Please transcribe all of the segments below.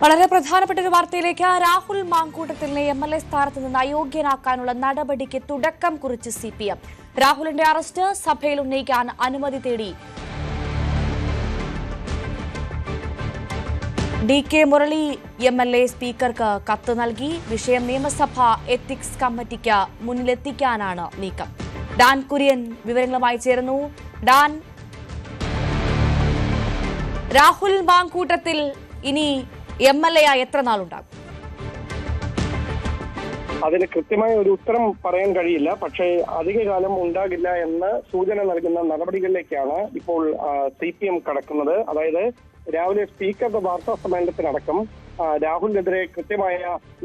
വളരെ പ്രധാനപ്പെട്ട ഒരു വാർത്തയിലേക്ക്. രാഹുൽ മാങ്കൂട്ടത്തിലിനെ എംഎൽഎ സ്ഥാനത്ത് നിന്ന് അയോഗ്യനാക്കാനുള്ള നടപടിക്ക് തുടക്കം കുറിച്ച് സിപിഎം. രാഹുലിന്റെ അറസ്റ്റ് സഭയിൽ ഉന്നയിക്കാൻ അനുമതി തേടി ഡി.കെ. മുരളി എംഎൽഎ സ്പീക്കർക്ക് കത്ത് നൽകി. വിഷയം നിയമസഭ എത്തിക്സ് കമ്മിറ്റിക്ക് മുന്നിലെത്തിക്കാനാണ് നീക്കം. ഡാൻ കുര്യൻ വിവരങ്ങളുമായി ചേരുന്നു. ഡാൻ, രാഹുൽ മാങ്കൂട്ടത്തിൽ ഇനി എംഎൽഎ എത്ര നാളുണ്ടാകും? അതിന് കൃത്യമായ ഒരു ഉത്തരം പറയാൻ കഴിയില്ല. പക്ഷേ അധികകാലം ഉണ്ടാകില്ല എന്ന് സൂചന നൽകുന്ന നടപടികളിലേക്കാണ് ഇപ്പോൾ സിപിഎം കടക്കുന്നത്. അതായത് രാവിലെ സ്പീക്കറുടെ വാർത്താ സമ്മേളനത്തിനടക്കം രാഹുലിനെതിരെ കൃത്യമായ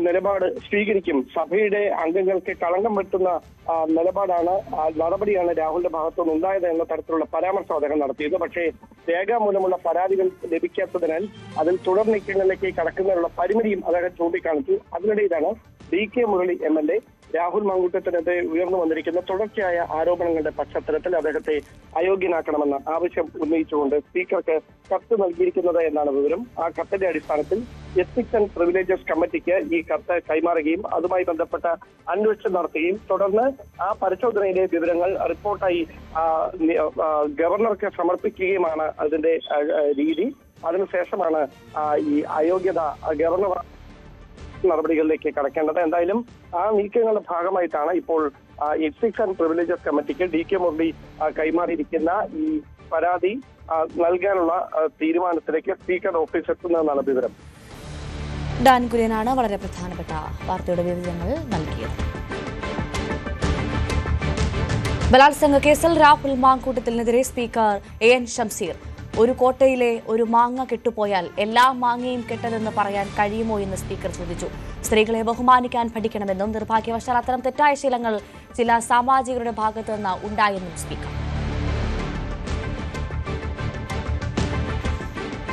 നിലപാട് സ്വീകരിക്കും. സഭയുടെ അംഗങ്ങൾക്ക് കളങ്കം വരുത്തുന്ന നടപടിയാണ് രാഹുലിന്റെ ഭാഗത്തുനിന്ന് ഉണ്ടായത് എന്ന തരത്തിലുള്ള പരാമർശം അദ്ദേഹം നടത്തിയത്. പക്ഷേ രേഖാമൂലമുള്ള പരാതികൾ ലഭിക്കാത്തതിനാൽ അതിൽ തുടർ നീക്കങ്ങളിലേക്ക് കടക്കുന്നതിനുള്ള പരിമിതിയും അദ്ദേഹം ചൂണ്ടിക്കാണിച്ചു. അതിനിടയിലാണ് ഡി.കെ. മുരളി എംഎൽഎ രാഹുൽ മാങ്കൂട്ടത്തിനെതിരെ ഉയർന്നു വന്നിരിക്കുന്ന തുടർച്ചയായ ആരോപണങ്ങളുടെ പശ്ചാത്തലത്തിൽ അദ്ദേഹത്തെ അയോഗ്യനാക്കണമെന്ന ആവശ്യം ഉന്നയിച്ചുകൊണ്ട് സ്പീക്കർക്ക് കത്ത് നൽകിയിരിക്കുന്നത് എന്നാണ് വിവരം. ആ കത്തിന്റെ അടിസ്ഥാനത്തിൽ എത്തിക്സ് ആൻഡ് പ്രിവിലേജസ് കമ്മിറ്റിക്ക് ഈ കത്ത് കൈമാറുകയും അതുമായി ബന്ധപ്പെട്ട അന്വേഷണം നടത്തുകയും തുടർന്ന് ആ പരിശോധനയിലെ വിവരങ്ങൾ റിപ്പോർട്ടായി ഗവർണർക്ക് സമർപ്പിക്കുകയുമാണ് അതിന്റെ രീതി. അതിനുശേഷമാണ് ഈ അയോഗ്യത ഗവർണർ നടപടികളിലേക്ക് കടക്കേണ്ടത്. എന്തായാലും ആ നീക്കങ്ങളുടെ ഭാഗമായിട്ടാണ് ഇപ്പോൾ എത്തിക്സ് ആൻഡ് പ്രിവിലേജസ് കമ്മിറ്റിക്ക് ഡി.കെ. മുരളി കൈമാറിയിരിക്കുന്ന ഈ പരാതി നൽകാനുള്ള തീരുമാനത്തിലേക്ക് സ്പീക്കറുടെ ഓഫീസ് എത്തുന്നതെന്നാണ് വിവരം. ഡാൻ കുര്യനാണ് വളരെ പ്രധാനപ്പെട്ട വാർത്തയുടെ വിവരങ്ങൾ നൽകിയത്. ബലാത്സംഗ കേസിൽ രാഹുൽ മാങ്കൂട്ടത്തിനെതിരെ സ്പീക്കർ എൻ ഷംസീർ. ഒരു കോട്ടയിലെ ഒരു മാങ്ങ കെട്ടുപോയാൽ എല്ലാ മാങ്ങയും കെട്ടതെന്ന് പറയാൻ കഴിയുമോ എന്ന് സ്പീക്കർ ചോദിച്ചു. സ്ത്രീകളെ ബഹുമാനിക്കാൻ പഠിക്കണമെന്നും നിർഭാഗ്യവശാൽ അത്തരം തെറ്റായ ശീലങ്ങൾ ചില സാമാജികരുടെ ഭാഗത്തു നിന്ന് ഉണ്ടായെന്നും സ്പീക്കർ.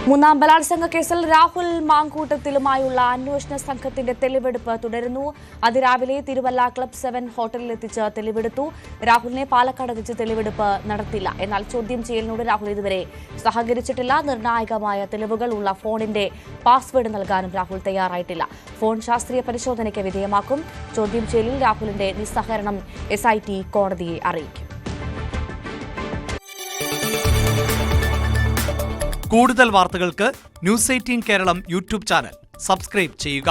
മൂന്നാം ബലാത്സംഗ കേസിൽ രാഹുൽ മാങ്കൂട്ടത്തിലുമായുള്ള അന്വേഷണ സംഘത്തിന്റെ തെളിവെടുപ്പ് തുടരുന്നു. അതിരാവിലെ തിരുവല്ല ക്ലബ് 7 ഹോട്ടലിലെത്തിച്ച് തെളിവെടുത്തു. രാഹുലിനെ പാലക്കാട് എത്തിച്ച് തെളിവെടുപ്പ് നടത്തില്ല. എന്നാൽ ചോദ്യം ചെയ്യലിനോട് രാഹുൽ ഇതുവരെ സഹകരിച്ചിട്ടില്ല. നിർണായകമായ തെളിവുകൾ ഉള്ള ഫോണിന്റെ പാസ്വേഡ് നൽകാനും രാഹുൽ തയ്യാറായിട്ടില്ല. ഫോൺ ശാസ്ത്രീയ പരിശോധനയ്ക്ക് വിധേയമാക്കും. ചോദ്യം ചെയ്യലിൽ രാഹുലിന്റെ നിസ്സഹകരണം SIT കോടതിയെ അറിയിക്കും. കൂടുതൽ വാർത്തകൾക്ക് News 18 Keralam YouTube channel subscribe ചെയ്യുക.